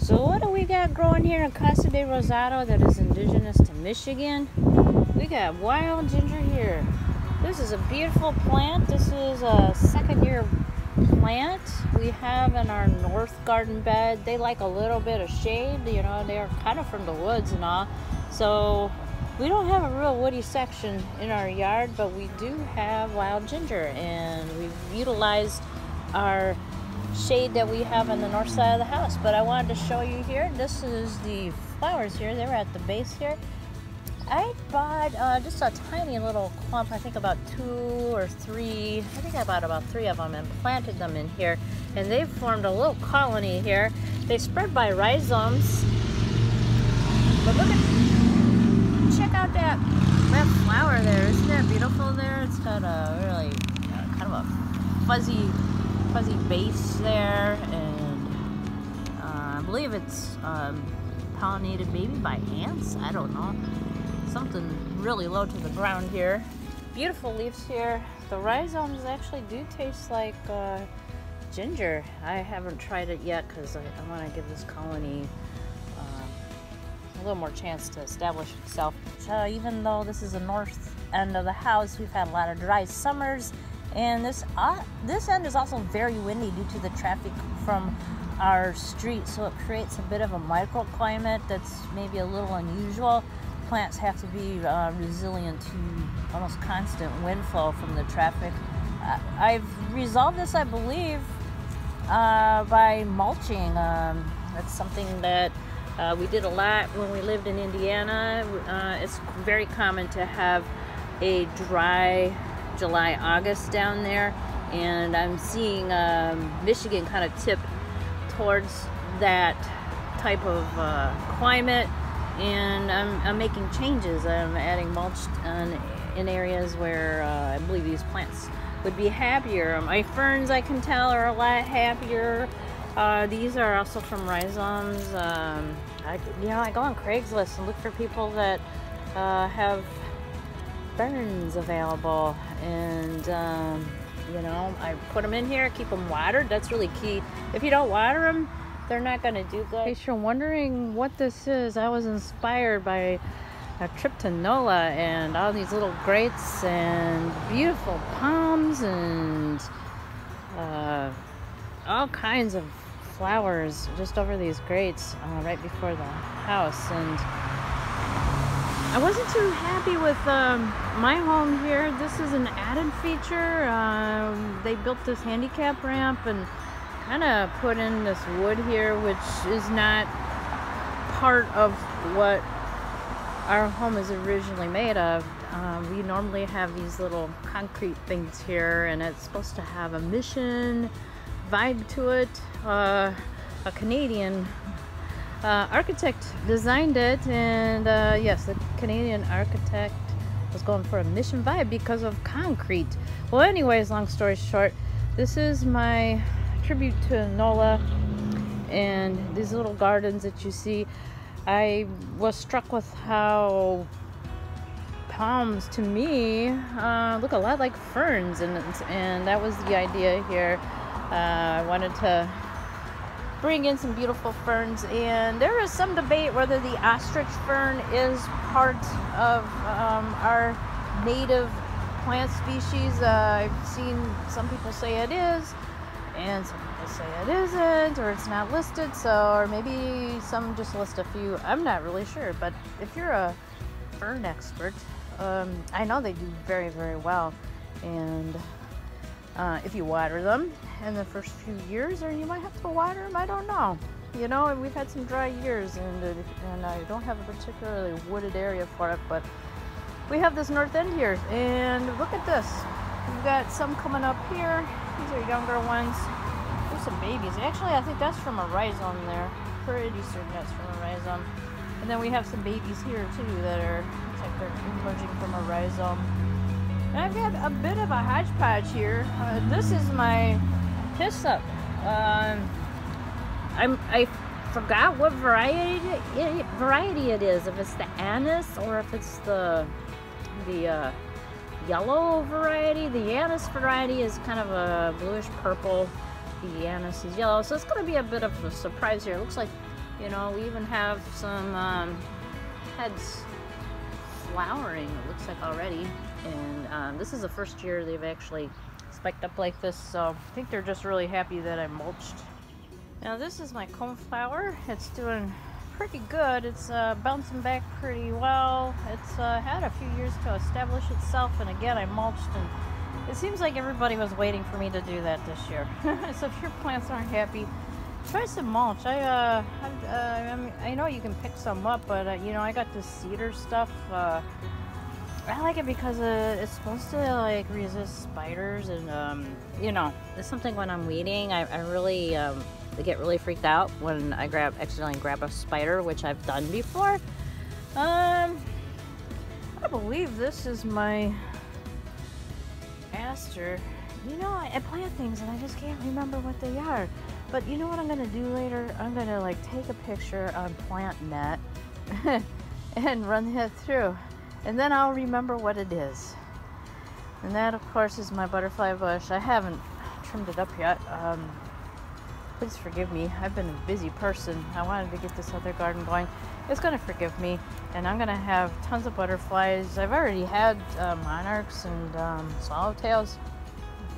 So what do we got growing here in Casa de Rosado that is indigenous to Michigan? We got wild ginger here. This is a beautiful plant. This is a second-year plant we have in our north garden bed. They like a little bit of shade, you know, they're kind of from the woods and all. So we don't have a real woody section in our yard, but we do have wild ginger, and we've utilized our shade that we have on the north side of the house. But I wanted to show you here, this is the flowers here. They were at the base here. I bought just a tiny little clump, I think about 2 or 3, I think I bought about 3 of them and planted them in here. And they've formed a little colony here. They spread by rhizomes. But look at, check out that flower there. Isn't that beautiful there? It's got a really kind of a fuzzy base there. And I believe it's pollinated maybe by ants, I don't know. Something really low to the ground here. Beautiful leaves here. The rhizomes actually do taste like ginger. I haven't tried it yet because I want to give this colony a little more chance to establish itself. So even though this is the north end of the house, we've had a lot of dry summers, and this end is also very windy due to the traffic from our street, so it creates a bit of a microclimate that's maybe a little unusual. Plants have to be resilient to almost constant wind flow from the traffic. I've resolved this, I believe, by mulching. That's something that we did a lot when we lived in Indiana. It's very common to have a dry July, August down there, and I'm seeing Michigan kind of tip towards that type of climate. And I'm making changes. I'm adding mulch in areas where I believe these plants would be happier. My ferns, I can tell, are a lot happier. These are also from rhizomes. I go on Craigslist and look for people that have ferns available, and I put them in here, keep them watered. That's really key. If you don't water them, they're not going to do good. In case you're wondering what this is, I was inspired by a trip to NOLA and all these little grates and beautiful palms and all kinds of flowers just over these grates right before the house. And I wasn't too happy with my home here. This is an added feature. They built this handicap ramp and kind of put in this wood here, which is not part of what our home is originally made of. We normally have these little concrete things here, and it's supposed to have a mission vibe to it. A Canadian architect designed it, and yes, the Canadian architect was going for a mission vibe because of concrete. Well, anyways, long story short, this is my tribute to NOLA and these little gardens that you see. I was struck with how palms to me look a lot like ferns, and that was the idea here. I wanted to bring in some beautiful ferns, and there is some debate whether the ostrich fern is part of our native plant species. I've seen some people say it is, and some people say it isn't, or it's not listed, or maybe some just list a few. I'm not really sure, but if you're a fern expert, I know they do very, very well. And if you water them in the first few years, or you might have to water them, I don't know. You know, we've had some dry years, and I don't have a particularly wooded area for it, but we have this north end here, and look at this. We've got some coming up here. These are younger ones. There's some babies. Actually, I think that's from a rhizome there. Pretty certain that's from a rhizome. And then we have some babies here too that are, looks like they're emerging from a rhizome. And I've got a bit of a hodgepodge here. This is my Kissup. I forgot what variety it is. If it's the anise or if it's the yellow variety. The anise variety is kind of a bluish purple. The anise is yellow, so it's going to be a bit of a surprise here. It looks like You know, we even have some heads flowering, it looks like already. And this is the first year they've actually spiked up like this, so I think they're just really happy that I mulched. Now this is my coneflower. It's doing pretty good. It's bouncing back pretty well. It's had a few years to establish itself, and again I mulched, and it seems like everybody was waiting for me to do that this year. So if your plants aren't happy, try some mulch. I know you can pick some up, but you know, I got this cedar stuff. I like it because it's supposed to like resist spiders, and you know, it's something when I'm weeding, I really get really freaked out when I accidentally grab a spider, which I've done before. I believe this is my aster. You know, I plant things and I just can't remember what they are. But you know what I'm gonna do later? I'm gonna like take a picture on PlantNet and run that through, and then I'll remember what it is. And that, of course, is my butterfly bush. I haven't trimmed it up yet. Please forgive me. I've been a busy person. I wanted to get this other garden going. It's gonna forgive me, and I'm gonna have tons of butterflies. I've already had monarchs and swallowtails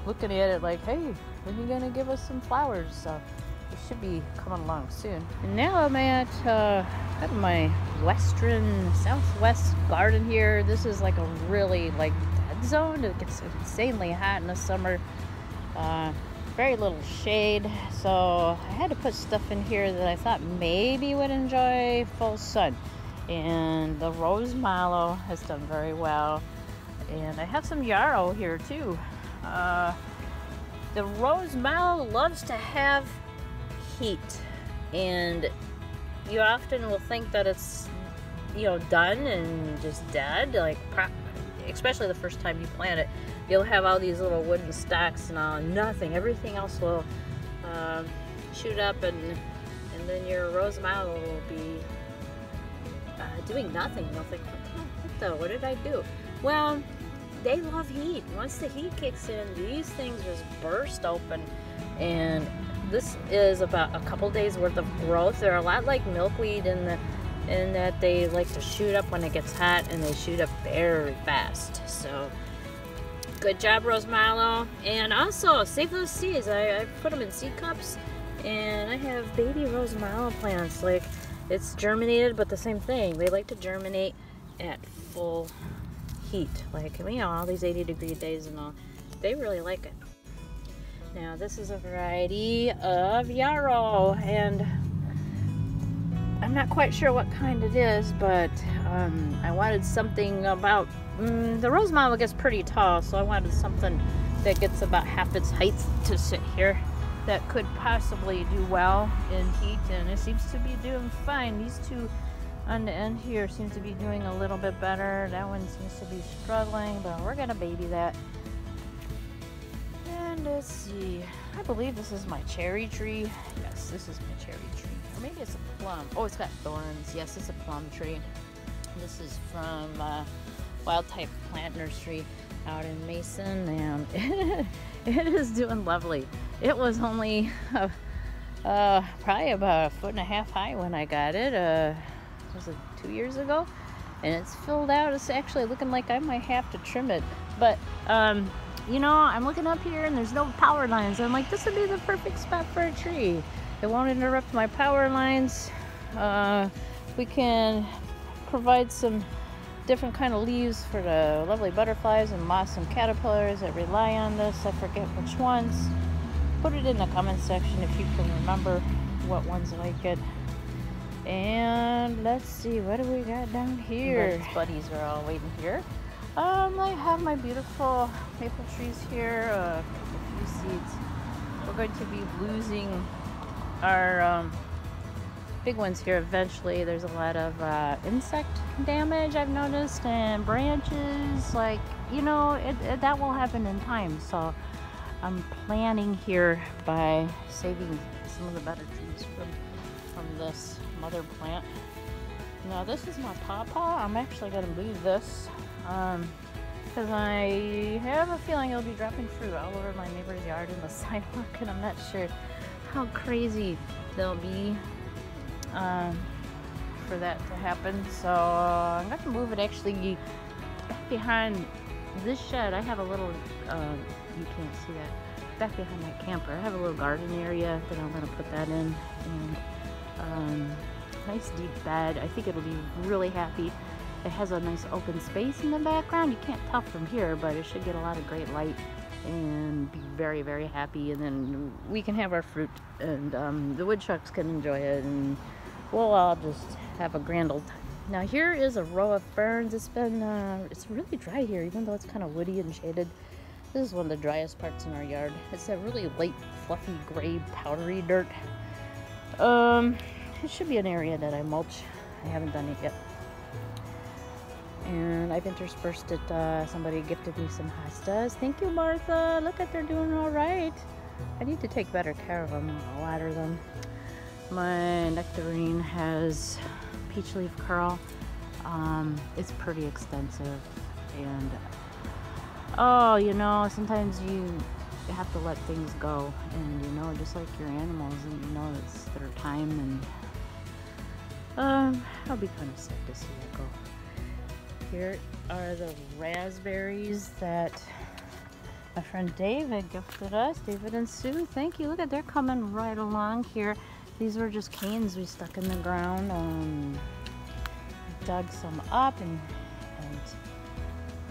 looking at it like, hey, when are you gonna give us some flowers? So it should be coming along soon. And now I'm at kind of my southwest garden here. This is like a really like dead zone. It gets insanely hot in the summer. Very little shade, so I had to put stuff in here that I thought maybe would enjoy full sun. And the rose mallow has done very well, and I have some yarrow here too. The rose mallow loves to have heat, and you often will think that it's, you know, done and just dead, like especially the first time you plant it. You'll have all these little wooden stalks and all, nothing. Everything else will shoot up, and then your rose mallow will be doing nothing. You'll think, what did I do? Well, they love heat. Once the heat kicks in, these things just burst open, and this is about a couple days worth of growth. They're a lot like milkweed in that they like to shoot up when it gets hot, and they shoot up very fast. So good job, rose mallow. And also save those seeds. I put them in seed cups, and I have baby rose mallow plants. Like, it's germinated, but the same thing, they like to germinate at full heat, like, you know, all these 80-degree days and all. They really like it. Now this is a variety of yarrow, and I'm not quite sure what kind it is, but I wanted something about the rose mallow gets pretty tall, so I wanted something that gets about half its height to sit here that could possibly do well in heat, and it seems to be doing fine. These two on the end here seem to be doing a little bit better. That one seems to be struggling, but we're gonna baby that. And let's see, I believe this is my cherry tree. Yes, this is my cherry tree. Or maybe it's a plum. Oh, it's got thorns. Yes, it's a plum tree. This is from Wild Type Plant Nursery out in Mason, and it is doing lovely. It was only probably about 1.5 feet high when I got it. Was it 2 years ago? And it's filled out. It's actually looking like I might have to trim it. But you know, I'm looking up here and there's no power lines. I'm like, this would be the perfect spot for a tree. It won't interrupt my power lines. We can provide some different kind of leaves for the lovely butterflies and moths and caterpillars that rely on this. I forget which ones. Put it in the comment section if you can remember what ones like it. And let's see, what do we got down here? Buddy's buddies are all waiting here. I have my beautiful maple trees here, a few seeds. We're going to be losing our big ones here eventually. There's a lot of insect damage I've noticed, and branches, like, you know, that will happen in time. So I'm planning here by saving some of the better trees from this mother plant. Now this is my pawpaw. I'm actually going to move this because I have a feeling it'll be dropping fruit all over my neighbor's yard and the sidewalk, and I'm not sure how crazy they'll be. for that to happen. So I'm going to move it actually back behind this shed. I have a little, you can't see that, back behind my camper. I have a little garden area that I'm going to put that in, and nice deep bed. I think it'll be really happy. It has a nice open space in the background. You can't tell from here, but it should get a lot of great light and be very, very happy. And then we can have our fruit, and the woodchucks can enjoy it, and we'll all just have a grand old time. Now here is a row of ferns. It's been, it's really dry here, even though it's kind of woody and shaded. This is one of the driest parts in our yard. It's that really light, fluffy, gray, powdery dirt. It should be an area that I mulch. I haven't done it yet. And I've interspersed it. Somebody gifted me some hostas. Thank you, Martha. Look at, they're doing all right. I need to take better care of them. I'll water them. My nectarine has peach leaf curl. It's pretty extensive, and oh, you know, sometimes you have to let things go, and you know, just like your animals, and you know, it's their time, and I'll be kind of sad to see it go. Here are the raspberries that my friend David gifted us. David and Sue, thank you. Look at, they're coming right along here. These were just canes we stuck in the ground. Dug some up, and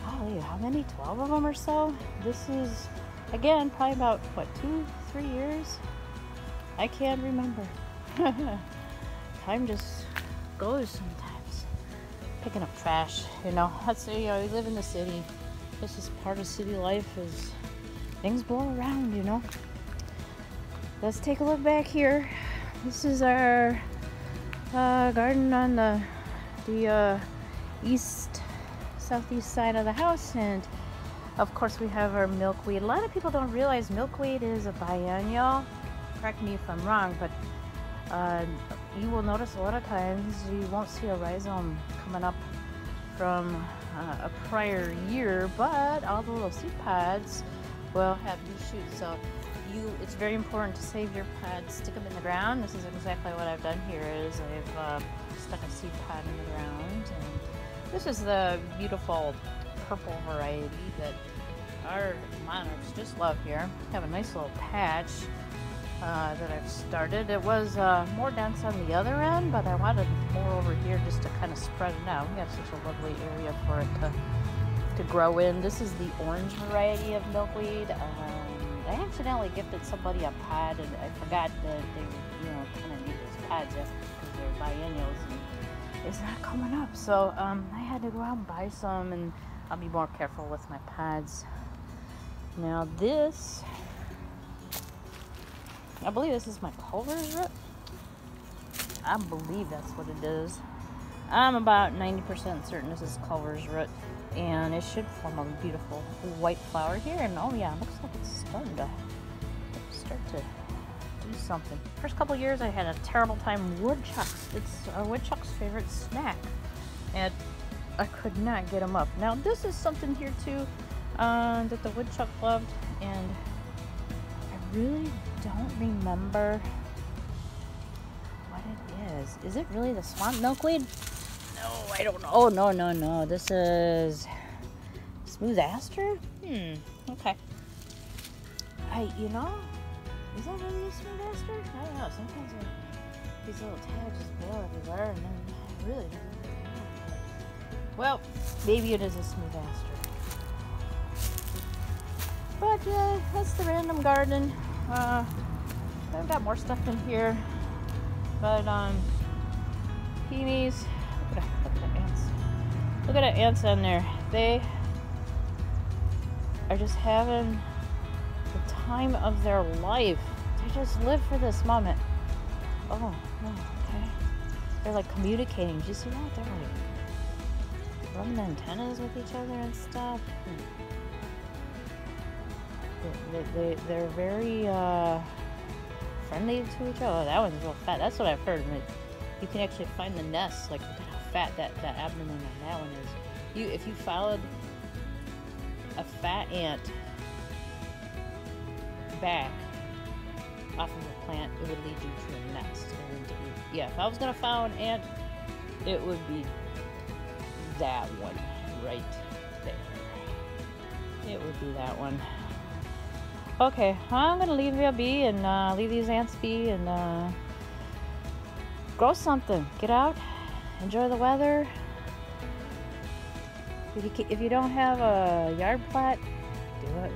golly, how many? 12 of them or so. This is, again, probably about, what, 2-3 years? I can't remember. Time just goes sometimes. Picking up trash, you know. That's, you know, we live in the city. This is part of city life, is things blow around, you know. Let's take a look back here. This is our garden on the southeast side of the house, and of course we have our milkweed. A lot of people don't realize milkweed is a biennial. Correct me if I'm wrong, but you will notice a lot of times you won't see a rhizome coming up from a prior year, but all the little seed pods will have new shoots. So it's very important to save your pods, stick them in the ground. This is exactly what I've done here. Is I've stuck a seed pod in the ground, and this is the beautiful purple variety that our monarchs just love here. Have a nice little patch that I've started. It was more dense on the other end, but I wanted more over here just to kind of spread it out. We have such a lovely area for it to grow in. This is the orange variety of milkweed. I accidentally gifted somebody a pod, and I forgot that they, you know, kind of need those pods because they're biennials, and it's not coming up. So I had to go out and buy some, and I'll be more careful with my pods. Now this, I believe this is my Culver's root. I believe that's what it is. I'm about 90% certain this is Culver's root, and it should form a beautiful white flower here. And oh yeah, it looks like it's starting to do something. First couple years I had a terrible time woodchucks. It's a woodchuck's favorite snack, and I could not get them up. Now this is something here too that the woodchuck loved, and I really don't remember what it is. Is it really the swamp milkweed? No, I don't know. Oh, no. This is smooth aster? Okay. You know, is that really a smooth aster? I don't know. Sometimes these little tags just blow everywhere, and then I really don't know. Well, maybe it is a smooth aster. But that's the random garden. I've got more stuff in here, but peonies. Look at the ants. Look at the ants in there. They are just having the time of their life. They just live for this moment. Oh, okay. They're like communicating. Did you see that? They're like rubbing antennas with each other and stuff. They're very friendly to each other. Oh, that one's real fat. That's what I've heard. Like, you can actually find the nests. Like, look at how fat that abdomen on that one is. If you followed a fat ant back off of a plant, it would lead you to a nest. And yeah, if I was gonna find an ant, it would be that one right there. It would be that one. Okay, I'm gonna leave you be and leave these ants be and grow something. Get out, enjoy the weather. If you don't have a yard plot,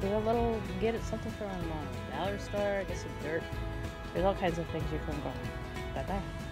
do a little, get it something from a dollar store, get some dirt. There's all kinds of things you can grow. Bye bye.